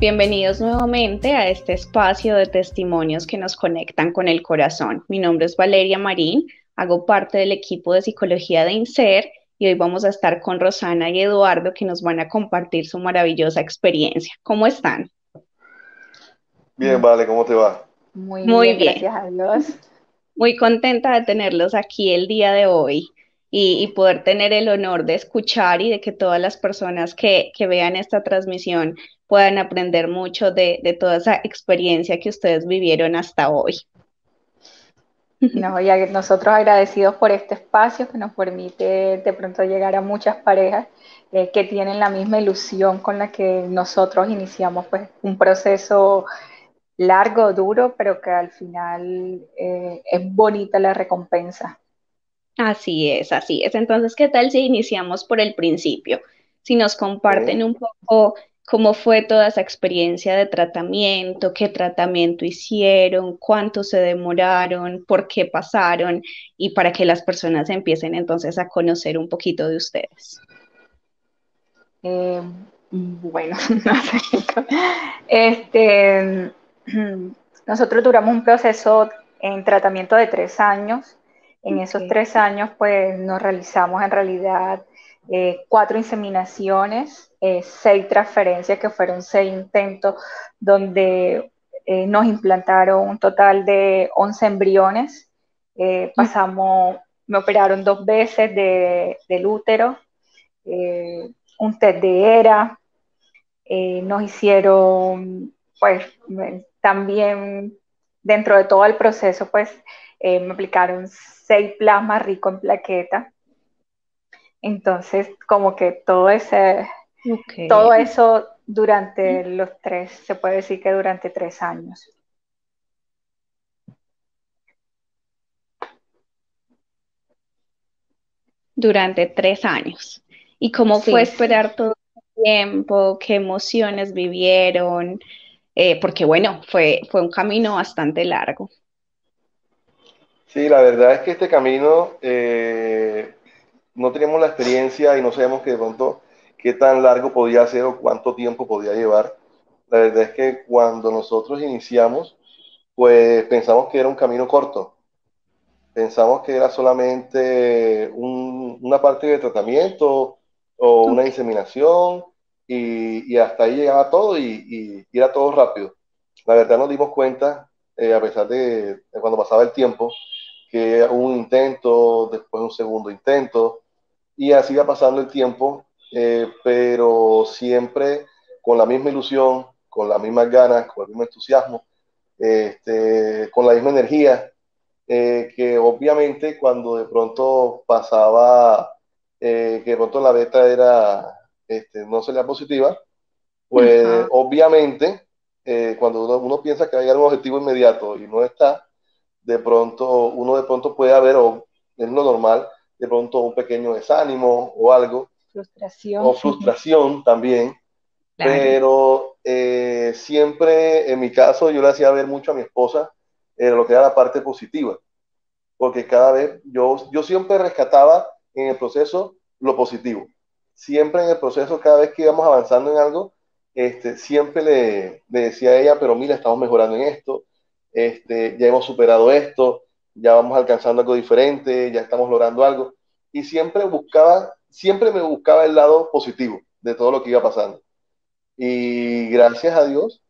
Bienvenidos nuevamente a este espacio de testimonios que nos conectan con el corazón. Mi nombre es Valeria Marín, hago parte del equipo de psicología de INSER y hoy vamos a estar con Rosana y Eduardo que nos van a compartir su maravillosa experiencia. ¿Cómo están? Bien, vale, ¿cómo te va? Muy Muy bien, bien, gracias a Dios. muy contenta de tenerlos aquí el día de hoy y poder tener el honor de escuchar y de que todas las personas que vean esta transmisión puedan aprender mucho de toda esa experiencia que ustedes vivieron hasta hoy. No, y nosotros agradecidos por este espacio que nos permite de pronto llegar a muchas parejas que tienen la misma ilusión con la que nosotros iniciamos pues un proceso largo, duro, pero que al final es bonita la recompensa. Así es, así es. Entonces, ¿qué tal si iniciamos por el principio? Si nos comparten ¿Sí? un poco cómo fue toda esa experiencia de tratamiento, qué tratamiento hicieron, cuánto se demoraron, por qué pasaron y para que las personas empiecen entonces a conocer un poquito de ustedes. Eh, bueno, no sé. Este, nosotros duramos un proceso en tratamiento de 3 años. En esos Okay. 3 años, pues nos realizamos en realidad 4 inseminaciones, 6 transferencias, que fueron 6 intentos, donde nos implantaron un total de 11 embriones. Me operaron 2 veces del útero, eh, un test de ERA, nos hicieron, pues, también dentro de todo el proceso, pues, me aplicaron 6 plasmas ricos en plaqueta. Entonces, como que todo Okay. eso durante los tres, se puede decir que durante 3 años. Durante 3 años. ¿Y cómo fue Sí, esperar todo el tiempo? ¿Qué emociones vivieron? Porque bueno, fue un camino bastante largo. Sí, la verdad es que este camino no teníamos la experiencia y no sabemos que de pronto qué tan largo podía ser o cuánto tiempo podía llevar. La verdad es que cuando nosotros iniciamos, pues pensamos que era un camino corto. Pensamos que era solamente una parte de tratamiento o una Ok. inseminación y hasta ahí llegaba todo y era todo rápido. La verdad nos dimos cuenta, a pesar de cuando pasaba el tiempo, que hubo un intento, después un segundo intento y así iba pasando el tiempo, pero siempre con la misma ilusión, con las mismas ganas, con el mismo entusiasmo, con la misma energía que obviamente cuando de pronto pasaba, que de pronto la beta era, no salía positiva, pues Ajá. obviamente cuando uno piensa que va a llegar a un objetivo inmediato y no está, de pronto uno de pronto puede haber, o es lo normal, de pronto un pequeño desánimo o algo, frustración. o frustración también, Claro. pero siempre en mi caso yo le hacía ver mucho a mi esposa lo que era la parte positiva porque cada vez yo siempre rescataba en el proceso lo positivo. Siempre en el proceso, cada vez que íbamos avanzando en algo, siempre le decía a ella, pero mira, estamos mejorando en esto, ya hemos superado esto, ya vamos alcanzando algo diferente, ya estamos logrando algo. Y siempre me buscaba el lado positivo de todo lo que iba pasando. Y gracias a Dios,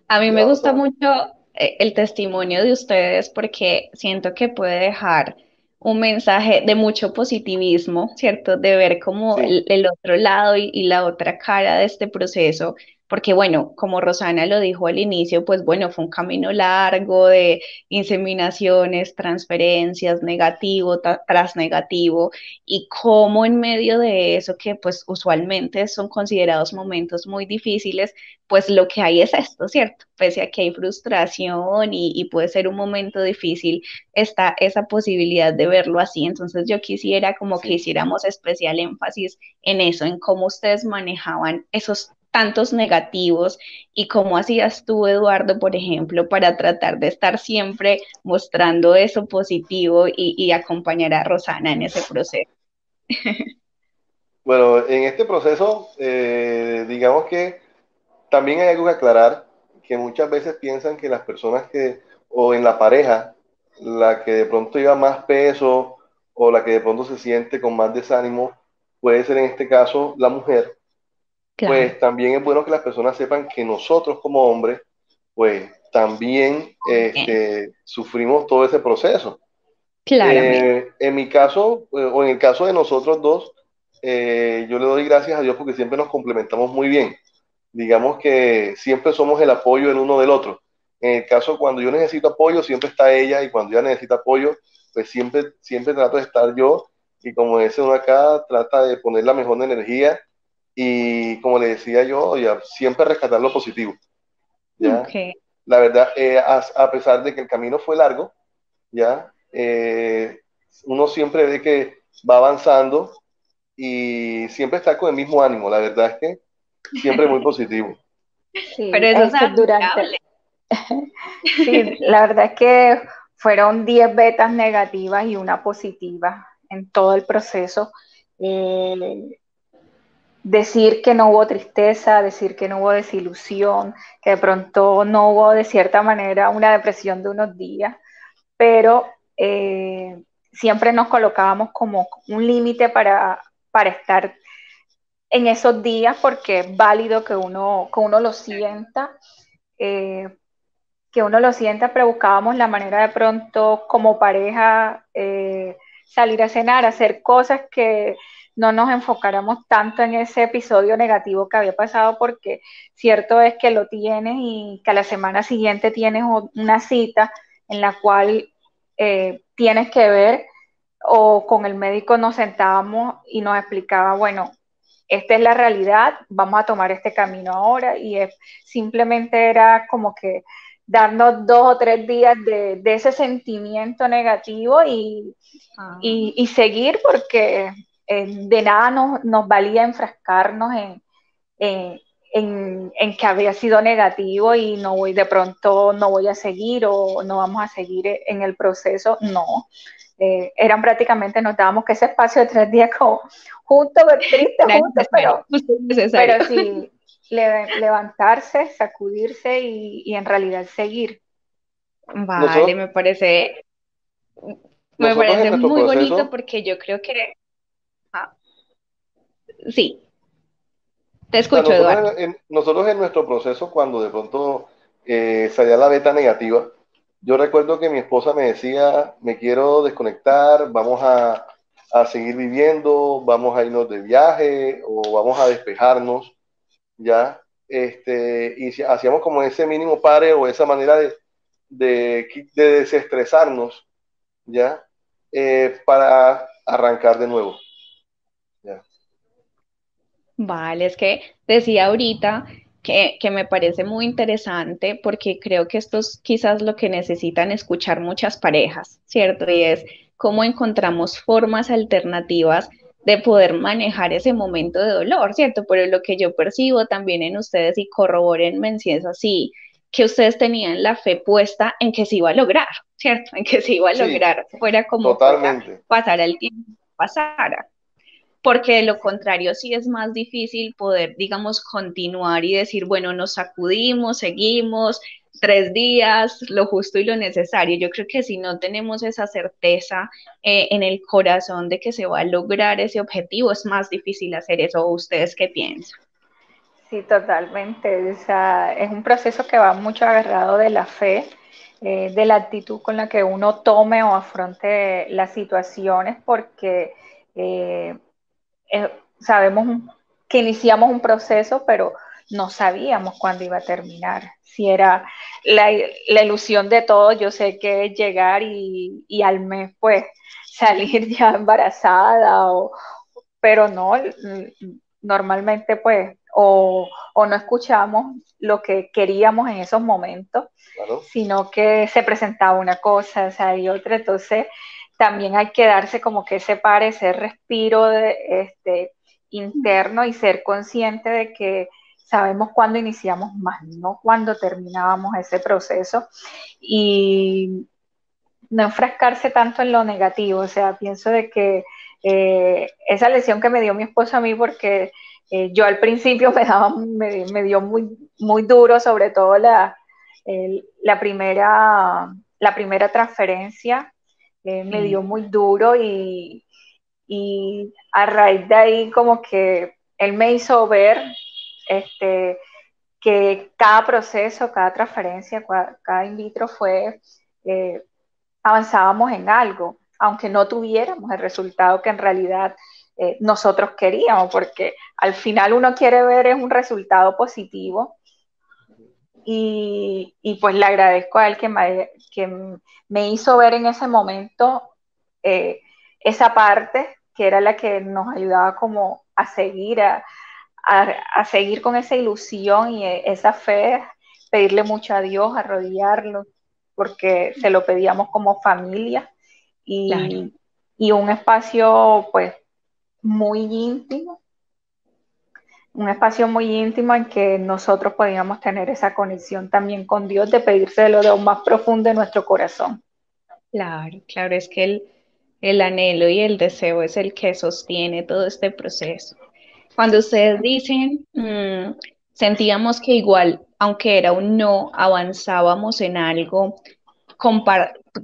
A mí me ya, gusta mucho el testimonio de ustedes porque siento que puede dejar un mensaje de mucho positivismo, ¿cierto? De ver como sí, el otro lado y la otra cara de este proceso, porque bueno, como Rosana lo dijo al inicio, pues bueno, fue un camino largo de inseminaciones, transferencias, negativo tras negativo, y cómo en medio de eso, que pues usualmente son considerados momentos muy difíciles, pues lo que hay es esto, ¿cierto? Pese a que hay frustración y puede ser un momento difícil, está esa posibilidad de verlo así. Entonces yo quisiera como que sí. hiciéramos especial énfasis en eso, en cómo ustedes manejaban esos tantos negativos y cómo hacías tú, Eduardo, por ejemplo, para tratar de estar siempre mostrando eso positivo y acompañar a Rosana en ese proceso. Bueno, en este proceso, digamos que también hay algo que aclarar, que muchas veces piensan que las personas que, o en la pareja, la que de pronto lleva más peso o la que de pronto se siente con más desánimo, puede ser en este caso la mujer. Claro, Pues también es bueno que las personas sepan que nosotros como hombres, pues también bien, sufrimos todo ese proceso. claramente. En mi caso, o en el caso de nosotros dos, yo le doy gracias a Dios porque siempre nos complementamos muy bien. Digamos que siempre somos el apoyo el uno del otro. En el caso cuando yo necesito apoyo, siempre está ella, y cuando ella necesita apoyo, pues siempre trato de estar yo, y como dice uno acá, trata de poner la mejor energía, y como le decía yo, ya, siempre rescatar lo positivo, ¿ya? Ok. La verdad, a pesar de que el camino fue largo, ¿ya? Uno siempre ve que va avanzando y siempre está con el mismo ánimo. La verdad es que siempre muy positivo. Pero Sí, eso es durante, admirable. sí, la verdad es que fueron 10 betas negativas y una positiva en todo el proceso. Eh, Decir que no hubo tristeza, decir que no hubo desilusión, que de pronto no hubo de cierta manera una depresión de unos días, pero siempre nos colocábamos como un límite para estar en esos días porque es válido que uno lo sienta, eh, pero buscábamos la manera de pronto como pareja salir a cenar, hacer cosas que no nos enfocáramos tanto en ese episodio negativo que había pasado, porque cierto es que lo tienes y que a la semana siguiente tienes una cita en la cual tienes que ver, o con el médico nos sentábamos y nos explicaba, bueno, esta es la realidad, vamos a tomar este camino ahora, y simplemente era como que darnos 2 o 3 días de ese sentimiento negativo Ah, y seguir, porque de nada nos valía enfrascarnos en, en que había sido negativo y no voy, de pronto no voy a seguir o no vamos a seguir en el proceso, no. Eran prácticamente, nos dábamos que ese espacio de 3 días como juntos, tristes era juntos, necesario, justo necesario. pero sí levantarse, sacudirse y en realidad seguir. Vale, Nosotros, me nosotros en parece nuestro muy bonito proceso, porque yo creo que, ah, sí, te o sea, escucho, Eduardo. nosotros en nuestro proceso, cuando de pronto salía la beta negativa, yo recuerdo que mi esposa me decía, me quiero desconectar, vamos a seguir viviendo, vamos a irnos de viaje o vamos a despejarnos, ¿ya? Y si hacíamos como ese mínimo pare o esa manera de desestresarnos, ¿ya? Para arrancar de nuevo, ¿ya? Vale, es que decía ahorita que me parece muy interesante porque creo que esto es quizás lo que necesitan escuchar muchas parejas, ¿cierto? Y es cómo encontramos formas alternativas de poder manejar ese momento de dolor, ¿cierto? Pero lo que yo percibo también en ustedes y corrobórenme si es así, que ustedes tenían la fe puesta en que se iba a lograr, ¿cierto? En que se iba a Sí, lograr, fuera como fuera, totalmente. pasara el tiempo, pasara, porque de lo contrario sí es más difícil poder, digamos, continuar y decir, bueno, nos sacudimos, seguimos 3 días, lo justo y lo necesario. Yo creo que si no tenemos esa certeza en el corazón de que se va a lograr ese objetivo, es más difícil hacer eso. ¿Ustedes qué piensan? Sí, totalmente. O sea, es un proceso que va mucho agarrado de la fe, de la actitud con la que uno tome o afronte las situaciones, porque eh, sabemos que iniciamos un proceso, pero no sabíamos cuándo iba a terminar. Si era la ilusión de todo, yo sé que es llegar y al mes pues salir ya embarazada, pero no, normalmente pues o no escuchamos lo que queríamos en esos momentos, Claro. sino que se presentaba una cosa, o sea, y otra. Entonces también hay que darse como que ese pare, ese respiro interno, y ser consciente de que sabemos cuándo iniciamos, más no cuándo terminábamos ese proceso, y no enfrascarse tanto en lo negativo. O sea, pienso de que esa lección que me dio mi esposo a mí, porque Yo al principio me dio muy duro, sobre todo la la primera transferencia, me dio Sí, muy duro y a raíz de ahí como que él me hizo ver este, que cada proceso, cada transferencia, cada in vitro eh, avanzábamos en algo, aunque no tuviéramos el resultado que en realidad nosotros queríamos, porque al final uno quiere ver es un resultado positivo y pues le agradezco a él que me hizo ver en ese momento eh, esa parte que era la que nos ayudaba como a seguir, a seguir con esa ilusión y esa fe, pedirle mucho a Dios, arrodillarlo, porque se lo pedíamos como familia claro. y, y un espacio pues muy íntimo, un espacio muy íntimo en que nosotros podíamos tener esa conexión también con Dios, de pedírselo de lo más profundo de nuestro corazón. Claro, claro, es que el anhelo y el deseo es el que sostiene todo este proceso. Cuando ustedes dicen, sentíamos que igual, aunque era un no, avanzábamos en algo,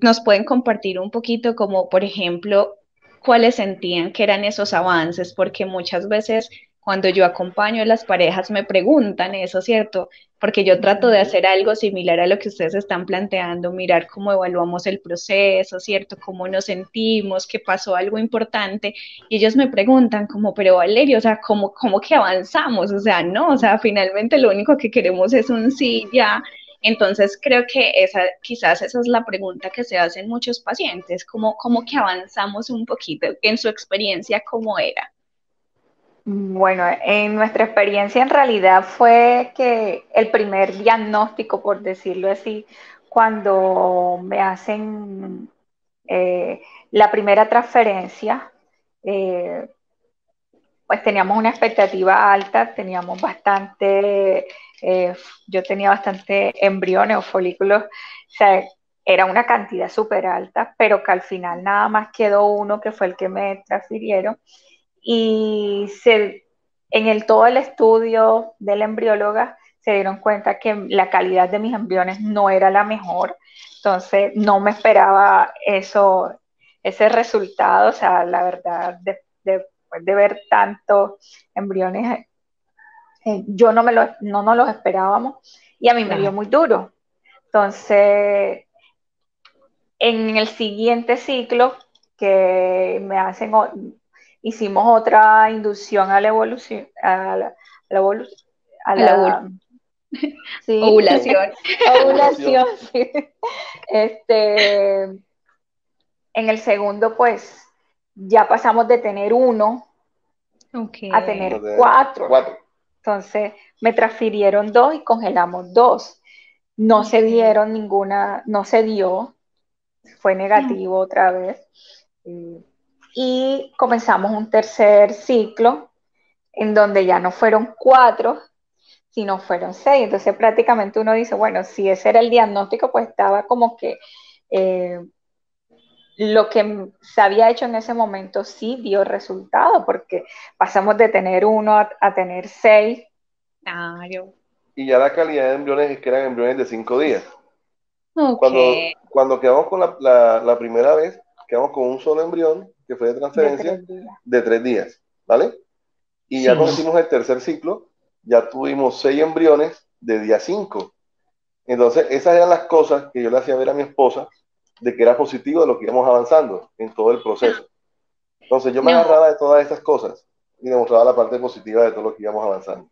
nos pueden compartir un poquito como, por ejemplo, cuáles sentían que eran esos avances, porque muchas veces cuando yo acompaño a las parejas me preguntan eso, ¿cierto? Porque yo trato de hacer algo similar a lo que ustedes están planteando, mirar cómo evaluamos el proceso, ¿cierto? Cómo nos sentimos, que pasó algo importante, y ellos me preguntan como, pero Valeria, o sea, ¿cómo que avanzamos? O sea, no, o sea, finalmente lo único que queremos es un sí ya. Entonces, creo que quizás esa es la pregunta que se hacen muchos pacientes, ¿cómo que avanzamos un poquito en su experiencia, cómo era? Bueno, en nuestra experiencia en realidad fue que el primer diagnóstico, por decirlo así, cuando me hacen la primera transferencia, eh, pues teníamos una expectativa alta, teníamos yo tenía bastante embriones o folículos, o sea, era una cantidad súper alta, pero que al final nada más quedó uno que fue el que me transfirieron y todo el estudio de la embrióloga se dieron cuenta que la calidad de mis embriones no era la mejor, entonces no me esperaba ese resultado, o sea, la verdad, después de ver tantos embriones, yo no nos los esperábamos y a mí me dio Claro. muy duro. Entonces, en el siguiente ciclo que hicimos otra inducción a la evolución, la a A la la, sí, ovulación. ovulación, Ovulación. sí. Este, en el segundo, pues, ya pasamos de tener uno Ok. a A tener tener cuatro. cuatro. Entonces, me transfirieron dos y congelamos dos. No se Ok. dieron ninguna, no se dio, fue negativo otra vez. Y comenzamos un tercer ciclo en donde ya no fueron cuatro, sino fueron seis. Entonces prácticamente uno dice, bueno, si ese era el diagnóstico, pues estaba como que eh, lo que se había hecho en ese momento sí dio resultado, porque pasamos de tener uno a tener seis. Claro. Y ya la calidad de embriones es que eran embriones de 5 días. Ok. Cuando quedamos con la primera vez, quedamos con un solo embrión, que fue de De transferencia, 3 días. de 3 días, ¿vale? Y ya cuando Sí. hicimos el tercer ciclo, ya tuvimos 6 embriones de día 5. Entonces, esas eran las cosas que yo le hacía ver a mi esposa de que era positivo de lo que íbamos avanzando en todo el proceso. Entonces, yo me No, agarraba de todas esas cosas y demostraba la parte positiva de todo lo que íbamos avanzando.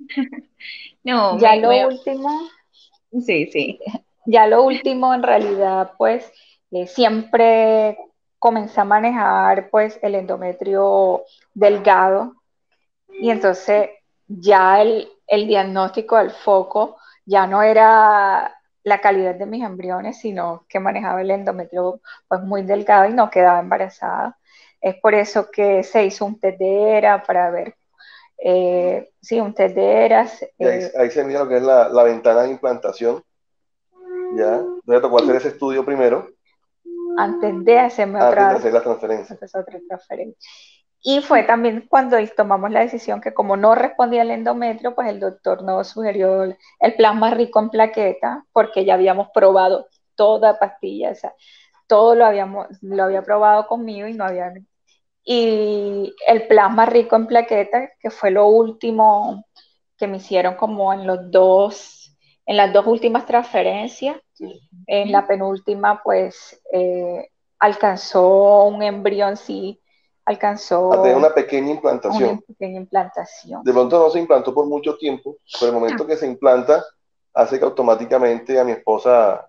no, Ya lo último, sí, sí. ya lo último en realidad, pues siempre comencé a manejar pues el endometrio delgado y entonces ya el diagnóstico al foco ya no era la calidad de mis embriones, sino que manejaba el endometrio pues muy delgado y no quedaba embarazada. Es por eso que se hizo un test de ERA para ver, sí, un test de ERAS. Y ahí se mira lo que es la ventana de implantación, ¿ya? Entonces, tocó hacer ese estudio primero Antes de hacerme antes de hacer la transferencia. otra transferencia. Y fue también cuando tomamos la decisión que como no respondía al endometrio, pues el doctor nos sugirió el plasma rico en plaqueta, porque ya habíamos probado toda pastilla, o sea, todo lo había probado conmigo y no había. Y el plasma rico en plaqueta, que fue lo último que me hicieron como en las dos últimas transferencias. En la penúltima, pues, alcanzó un embrión, sí, A tener alcanzó una pequeña una implantación. pequeña implantación. De pronto no se implantó por mucho tiempo, pero el momento que se implanta hace que automáticamente a mi esposa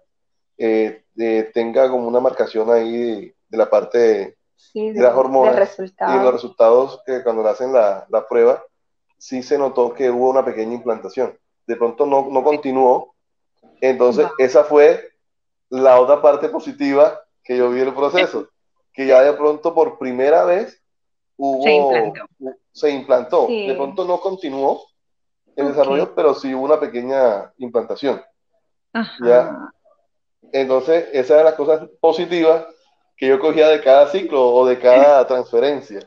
tenga como una marcación ahí de la parte Sí, de las de hormonas y los resultado. resultados que cuando le hacen la prueba, sí se notó que hubo una pequeña implantación. De pronto no continuó, entonces Wow. esa fue la otra parte positiva que yo vi el proceso, que ya de pronto por primera vez Se implantó. se implantó. De Sí, pronto no continuó el Ok. desarrollo, pero sí hubo una pequeña implantación. ¿Ya? Ajá. Entonces, esa es la cosa positiva que yo cogía de cada ciclo o de cada transferencia.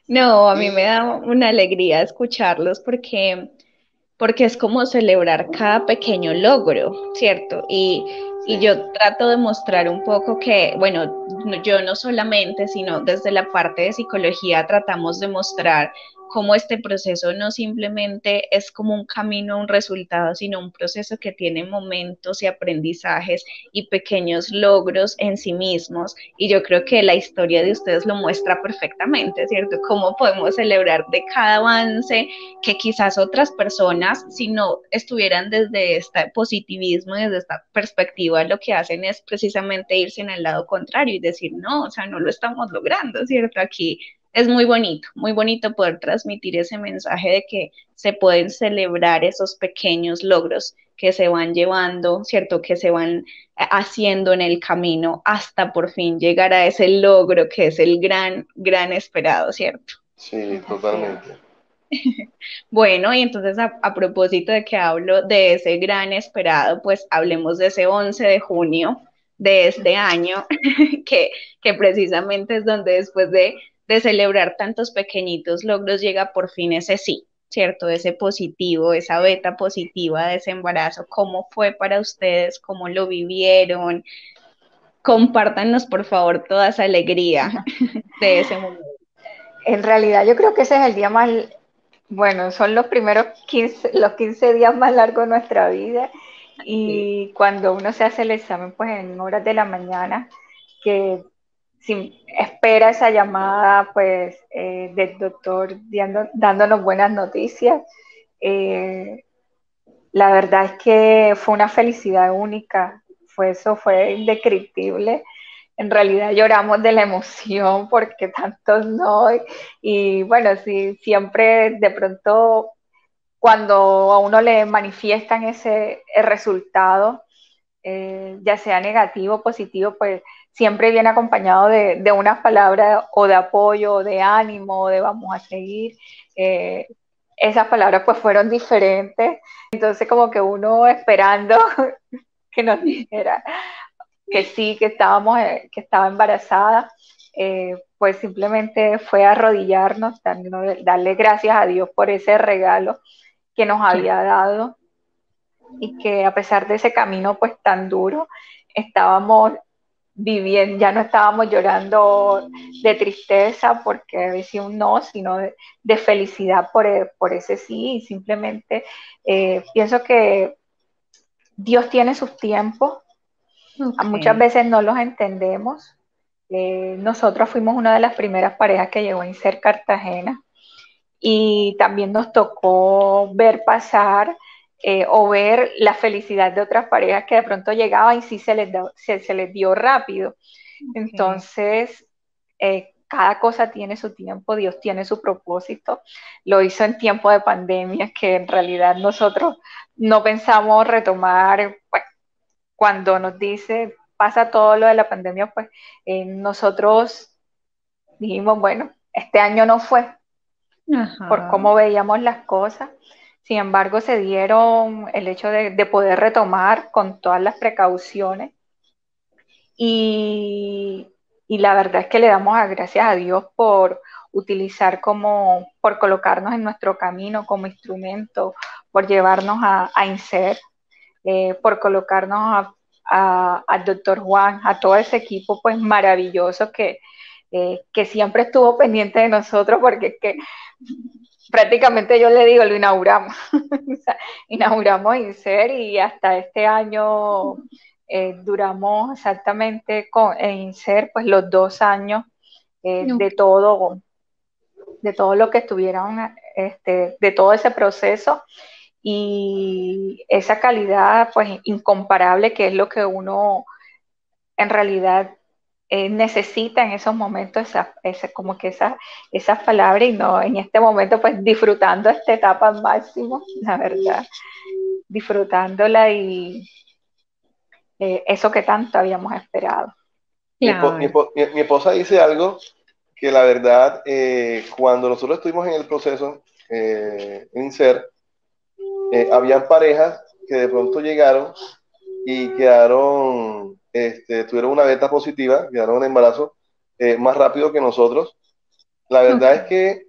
No, a mí me Y da una alegría escucharlos porque es como celebrar cada pequeño logro, ¿cierto? Y sí, yo trato de mostrar un poco que, bueno, yo no solamente, sino desde la parte de psicología tratamos de mostrar cómo este proceso no simplemente es como un camino a un resultado, sino un proceso que tiene momentos y aprendizajes y pequeños logros en sí mismos. Y yo creo que la historia de ustedes lo muestra perfectamente, ¿cierto? Cómo podemos celebrar de cada avance que quizás otras personas, si no estuvieran desde este positivismo, desde esta perspectiva, lo que hacen es precisamente irse en el lado contrario y decir, no, o sea, no lo estamos logrando, ¿cierto? Aquí es muy bonito poder transmitir ese mensaje de que se pueden celebrar esos pequeños logros que se van llevando, ¿cierto? Que se van haciendo en el camino hasta por fin llegar a ese logro que es el gran, gran esperado, ¿cierto? sí, es así. totalmente. Bueno, y entonces a propósito de que hablo de ese gran esperado, pues hablemos de ese 11 de junio de este año, que, que precisamente es donde después de celebrar tantos pequeñitos logros llega por fin ese sí, ¿cierto? Ese positivo, esa beta positiva de ese embarazo. ¿Cómo fue para ustedes? ¿Cómo lo vivieron? Compártanos, por favor, toda esa alegría de ese momento. En realidad yo creo que ese es el día más, bueno, son los primeros 15, los 15 días más largos de nuestra vida Sí, y cuando uno se hace el examen pues en horas de la mañana, que espera esa llamada pues del doctor dándonos buenas noticias, eh, la verdad es que fue una felicidad única, fue indescriptible. En realidad lloramos de la emoción porque tantos no. Y bueno, sí, siempre de pronto cuando a uno le manifiestan ese el resultado, ya sea negativo o positivo, pues siempre viene acompañado de unas palabras o de apoyo, o de ánimo, o de vamos a seguir. Eh, esas palabras pues fueron diferentes. Entonces como que uno esperando que nos dijera que sí, que estaba embarazada, pues simplemente fue arrodillarnos, darle gracias a Dios por ese regalo que nos claro. había dado y que a pesar de ese camino pues tan duro, estábamos viviendo, ya no estábamos llorando de tristeza porque decía un no, sino de felicidad por ese sí y simplemente pienso que Dios tiene sus tiempos, Ok, muchas veces no los entendemos. Nosotros fuimos una de las primeras parejas que llegó a Inser Cartagena y también nos tocó ver pasar o ver la felicidad de otras parejas que de pronto llegaban y sí se les dio rápido. ok. Entonces, cada cosa tiene su tiempo, Dios tiene su propósito. Lo hizo en tiempo de pandemia, que en realidad nosotros no pensamos retomar, pues, cuando nos dice, pasa todo lo de la pandemia, pues nosotros dijimos, bueno, este año no fue por Ajá. cómo veíamos las cosas. Sin embargo, se dieron el hecho de poder retomar con todas las precauciones y, y la verdad es que le damos a gracias a Dios utilizar como, por colocarnos en nuestro camino como instrumento, por llevarnos a INSER, por colocarnos al doctor Juan, a todo ese equipo pues maravilloso que siempre estuvo pendiente de nosotros, porque es que prácticamente yo le digo, lo inauguramos, inauguramos INSER y hasta este año duramos exactamente en INSER pues los 2 años No, de todo lo que estuvieron, de todo ese proceso y esa calidad pues incomparable que es lo que uno en realidad necesita en esos momentos como que esas palabras y no en este momento pues disfrutando esta etapa al máximo, la verdad, disfrutándola y eso que tanto habíamos esperado. claro. Mi esposa dice algo que la verdad, cuando nosotros estuvimos en el proceso en INSER, habían parejas que de pronto llegaron y quedaron, tuvieron una beta positiva, quedaron en embarazo más rápido que nosotros. La verdad es Ok. que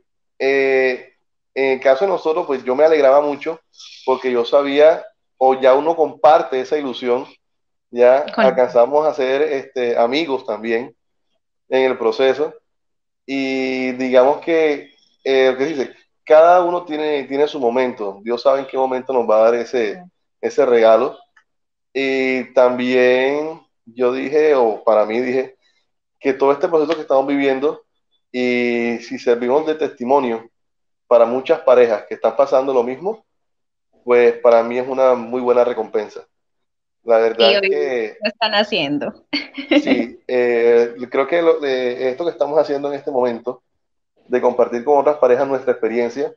en el caso de nosotros, pues yo me alegraba mucho porque yo sabía, o ya uno comparte esa ilusión, ya Con- alcanzamos a ser amigos también en el proceso y digamos que, lo que dice, cada uno tiene su momento, Dios sabe en qué momento nos va a dar ese regalo y también yo dije, o para mí dije, que todo este proceso que estamos viviendo y si servimos de testimonio para muchas parejas que están pasando lo mismo, pues para mí es una muy buena recompensa. La verdad Y es hoy que lo están haciendo. sí, yo creo que esto que estamos haciendo en este momento, de compartir con otras parejas nuestra experiencia,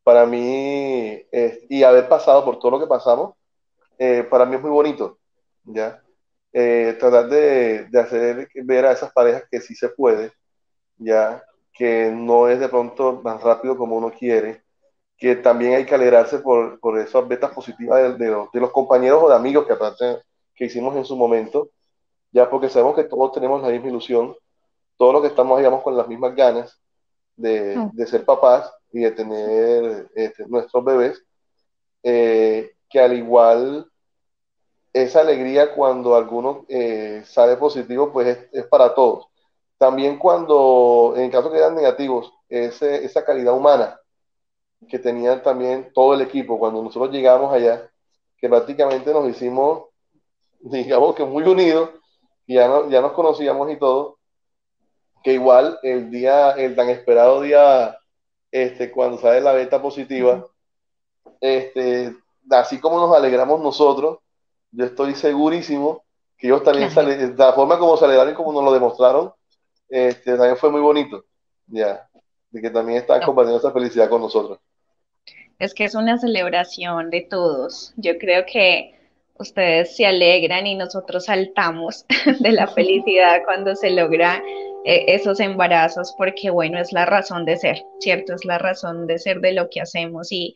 para mí, y haber pasado por todo lo que pasamos, para mí es muy bonito, ¿ya? Tratar de hacer ver a esas parejas que sí se puede, ¿ya? Que no es de pronto tan rápido como uno quiere, que también hay que alegrarse por esas betas positivas de los compañeros o de amigos que aparte que hicimos en su momento, ya porque sabemos que todos tenemos la misma ilusión, todos los que estamos, digamos, con las mismas ganas No, de ser papás y de tener nuestros bebés, que al igual esa alegría cuando alguno sale positivo, pues es para todos. También cuando, en caso que eran negativos, esa calidad humana que tenían también todo el equipo cuando nosotros llegamos allá, que prácticamente nos hicimos, digamos que muy unidos, y ya nos conocíamos y todo, que igual el tan esperado día, cuando sale la beta positiva, este, así como nos alegramos nosotros, yo estoy segurísimo que ellos también claro. de la forma como se alegraron y como nos lo demostraron, también fue muy bonito, ya, de que también están No. compartiendo esa felicidad con nosotros. Es que es una celebración de todos. Yo creo que ustedes se alegran y nosotros saltamos de la felicidad cuando se logra esos embarazos, porque bueno, es la razón de ser, ¿cierto? Es la razón de ser de lo que hacemos y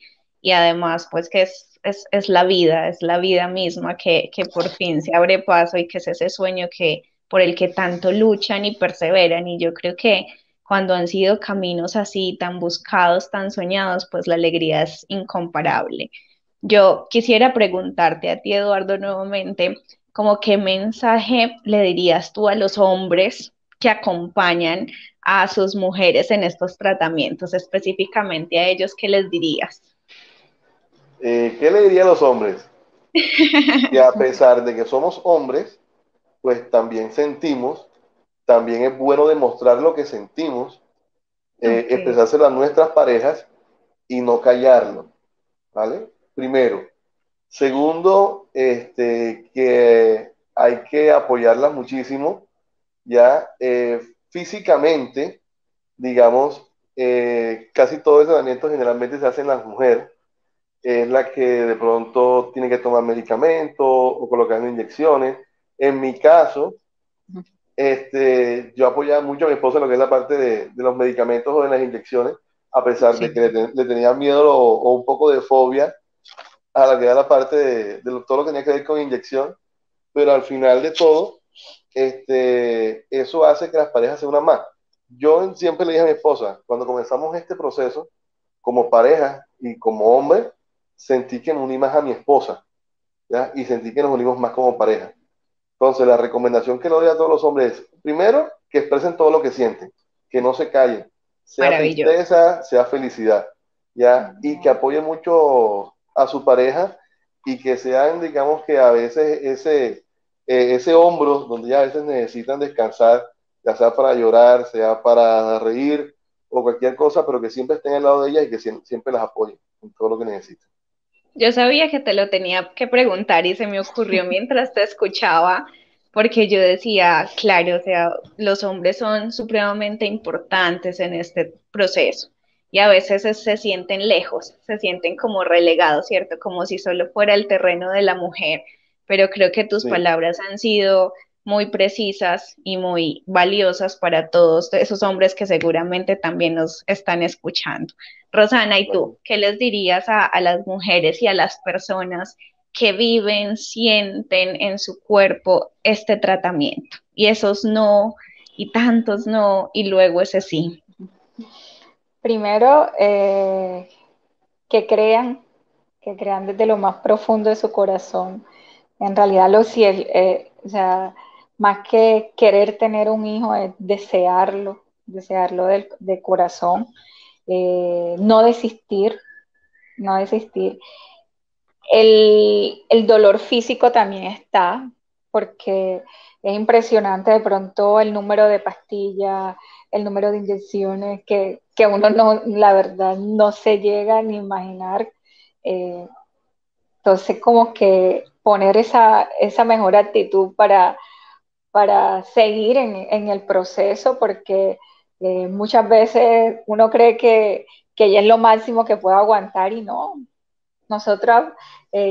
además pues que es la vida misma que por fin se abre paso y que es ese sueño que por el que tanto luchan y perseveran y yo creo que cuando han sido caminos así tan buscados, tan soñados, pues la alegría es incomparable. Yo quisiera preguntarte a ti, Eduardo, nuevamente, como qué mensaje le dirías tú a los hombres que acompañan a sus mujeres en estos tratamientos, específicamente a ellos, ¿qué les dirías? ¿Qué le diría a los hombres? Que a pesar de que somos hombres, pues también sentimos, también es bueno demostrar lo que sentimos, Ok, expresárselo a nuestras parejas y no callarlo, ¿vale? Primero. Segundo, que hay que apoyarlas muchísimo, ya físicamente, digamos, casi todo el tratamiento generalmente se hace en la mujer, es la que de pronto tiene que tomar medicamentos o colocar inyecciones. En mi caso, yo apoyaba mucho a mi esposa en lo que es la parte de los medicamentos o de las inyecciones, a pesar de sí, que le tenía miedo o un poco de fobia a la que era la parte todo lo que tenía que ver con inyección, pero al final de todo, eso hace que las parejas se unan más. yo siempre le dije a mi esposa, cuando comenzamos este proceso, como pareja y como hombre, sentí que me uní más a mi esposa, ¿ya? Y sentí que nos unimos más como pareja. Entonces, la recomendación que le doy a todos los hombres es, primero, que expresen todo lo que sienten, que no se callen, sea Maravilloso. tristeza, sea felicidad, ¿ya? Y que apoyen mucho a su pareja y que sean, digamos que a veces ese hombro donde ya a veces necesitan descansar, ya sea para llorar, sea para reír o cualquier cosa, pero que siempre estén al lado de ellas y que siempre las apoyen en todo lo que necesiten. Yo sabía que te lo tenía que preguntar y se me ocurrió mientras te escuchaba, porque yo decía, claro, o sea, los hombres son supremamente importantes en este proceso y a veces se sienten lejos, se sienten como relegados, ¿cierto? Como si solo fuera el terreno de la mujer, pero creo que tus Sí, palabras han sido muy precisas y muy valiosas para todos esos hombres que seguramente también nos están escuchando. Rosana, ¿y tú bueno. qué les dirías a las mujeres y a las personas que viven, sienten en su cuerpo este tratamiento? Y esos no, y tantos no, y luego ese sí. Primero, que crean, que crean desde lo más profundo de su corazón. En realidad, o sea, más que querer tener un hijo, es desearlo, desearlo de corazón, no desistir, no desistir. El dolor físico también está, porque es impresionante de pronto el número de pastillas, el número de inyecciones que uno no, la verdad, no se llega ni a imaginar. Eh, entonces, como que poner esa mejor actitud para seguir en el proceso, porque muchas veces uno cree que ya es lo máximo que puede aguantar y no, nosotras,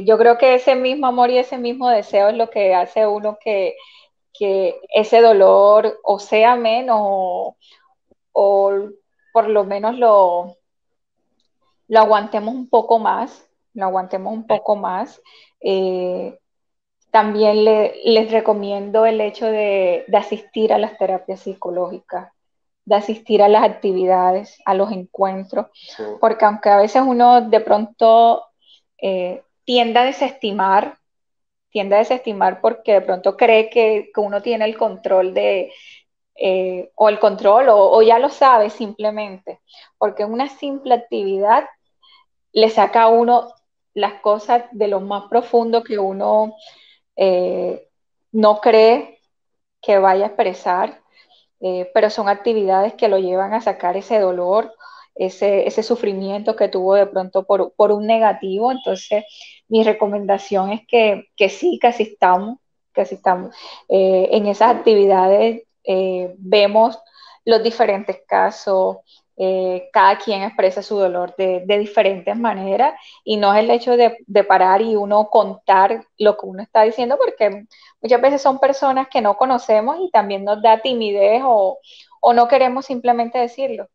yo creo que ese mismo amor y ese mismo deseo es lo que hace uno que ese dolor o sea menos o por lo menos lo aguantemos un poco más, lo aguantemos un poco más. Eh, También les recomiendo el hecho de asistir a las terapias psicológicas, de asistir a las actividades, a los encuentros, Sí, porque aunque a veces uno de pronto tiende a desestimar, porque de pronto cree que uno tiene el control o el control, o ya lo sabe simplemente, porque una simple actividad le saca a uno las cosas de lo más profundo que uno eh, no cree que vaya a expresar, pero son actividades que lo llevan a sacar ese dolor, ese sufrimiento que tuvo de pronto por un negativo. Entonces, mi recomendación es que sí, que asistamos. En esas actividades vemos los diferentes casos, cada quien expresa su dolor de diferentes maneras y no es el hecho de parar y uno contar lo que uno está diciendo, porque muchas veces son personas que no conocemos y también nos da timidez o no queremos simplemente decirlo,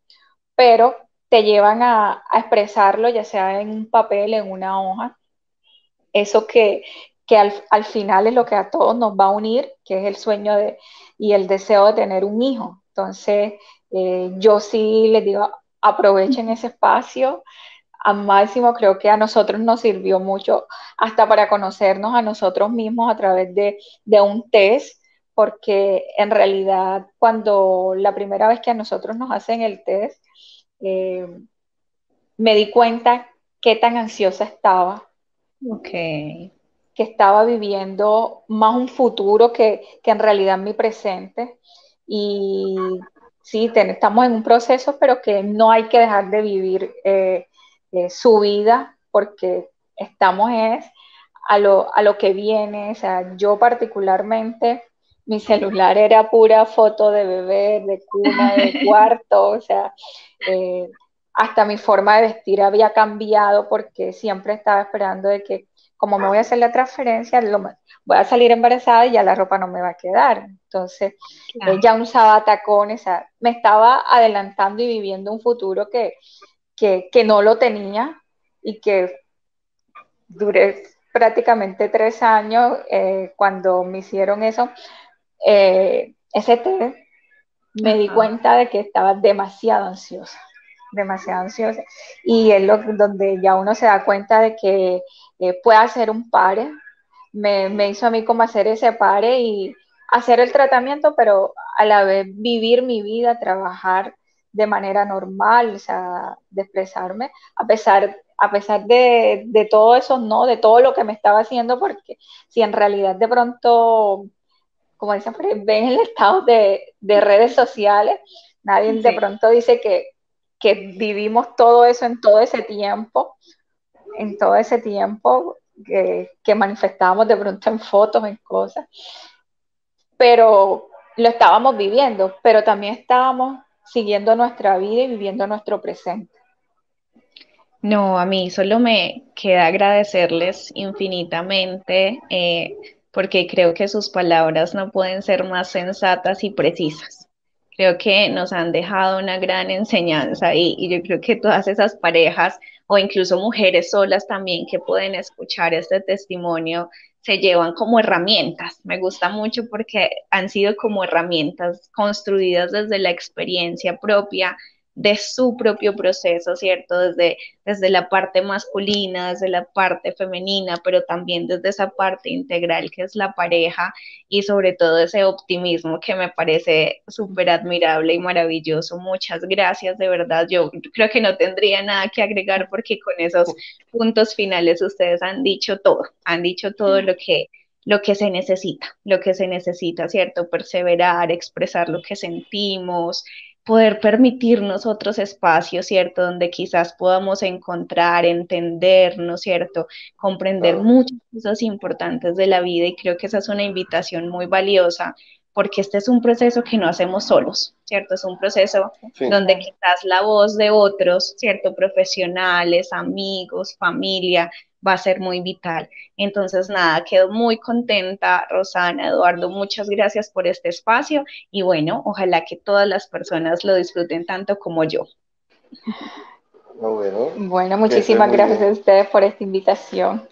pero te llevan a expresarlo, ya sea en un papel, en una hoja, eso que al final es lo que a todos nos va a unir, que es el sueño y el deseo de tener un hijo. Entonces, yo sí les digo, aprovechen ese espacio, al máximo. Creo que a nosotros nos sirvió mucho hasta para conocernos a nosotros mismos a través de un test, porque en realidad cuando la primera vez que a nosotros nos hacen el test, eh, me di cuenta qué tan ansiosa estaba, Ok. que estaba viviendo más un futuro que en realidad mi presente. Y sí, estamos en un proceso, pero que no hay que dejar de vivir su vida porque estamos es a lo que viene. O sea, yo particularmente, mi celular era pura foto de bebé, de cuna, de cuarto, o sea, eh, hasta mi forma de vestir había cambiado porque siempre estaba esperando de que como me voy a hacer la transferencia, voy a salir embarazada y ya la ropa no me va a quedar. Entonces, Claro. ya usaba tacones, o sea, me estaba adelantando y viviendo un futuro que no lo tenía y que duré prácticamente 3 años cuando me hicieron eso, ese test. me di cuenta de que estaba demasiado ansiosa, demasiado ansiosa. Y es donde ya uno se da cuenta de que puede hacer un pare. Me hizo a mí como hacer ese pare y hacer el tratamiento, pero a la vez vivir mi vida, trabajar de manera normal, o sea, de expresarme, a pesar de todo eso, no, de todo lo que me estaba haciendo, porque si en realidad de pronto, como dicen, ven el estado de redes sociales, nadie de Sí. pronto dice que vivimos todo eso en todo ese tiempo que manifestábamos de pronto en fotos, en cosas, pero lo estábamos viviendo, pero también estábamos siguiendo nuestra vida y viviendo nuestro presente. No, a mí solo me queda agradecerles infinitamente porque creo que sus palabras no pueden ser más sensatas y precisas. Creo que nos han dejado una gran enseñanza y yo creo que todas esas parejas o incluso mujeres solas también que pueden escuchar este testimonio se llevan como herramientas. Me gusta mucho porque han sido como herramientas construidas desde la experiencia propia de su propio proceso, ¿cierto? Desde la parte masculina, desde la parte femenina, pero también desde esa parte integral que es la pareja y sobre todo ese optimismo que me parece súper admirable y maravilloso. Muchas gracias, de verdad. Yo creo que no tendría nada que agregar porque con esos puntos finales ustedes han dicho todo lo que se necesita, ¿cierto? Perseverar, expresar lo que sentimos, poder permitirnos otros espacios, ¿cierto? Donde quizás podamos encontrar, entendernos, ¿cierto? Comprender Claro. muchas cosas importantes de la vida y creo que esa es una invitación muy valiosa porque este es un proceso que no hacemos solos, ¿cierto? Es un proceso Sí. donde quizás la voz de otros, ¿cierto? Profesionales, amigos, familia, va a ser muy vital. Entonces, nada, quedo muy contenta, Rosana, Eduardo, muchas gracias por este espacio y bueno, ojalá que todas las personas lo disfruten tanto como yo. Bueno, Bueno, que estés muchísimas muy gracias a bien. ustedes por esta invitación.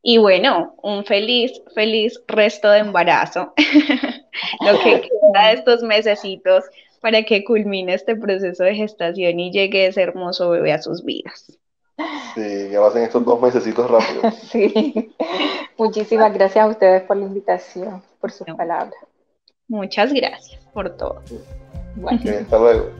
Y bueno, un feliz resto de embarazo, lo que queda de estos mesecitos para que culmine este proceso de gestación y llegue ese hermoso bebé a sus vidas. Sí, ya pasen estos 2 mesecitos rápido. Sí, muchísimas gracias a ustedes por la invitación, por sus No, palabras. muchas gracias por todo. Bueno. Hasta luego.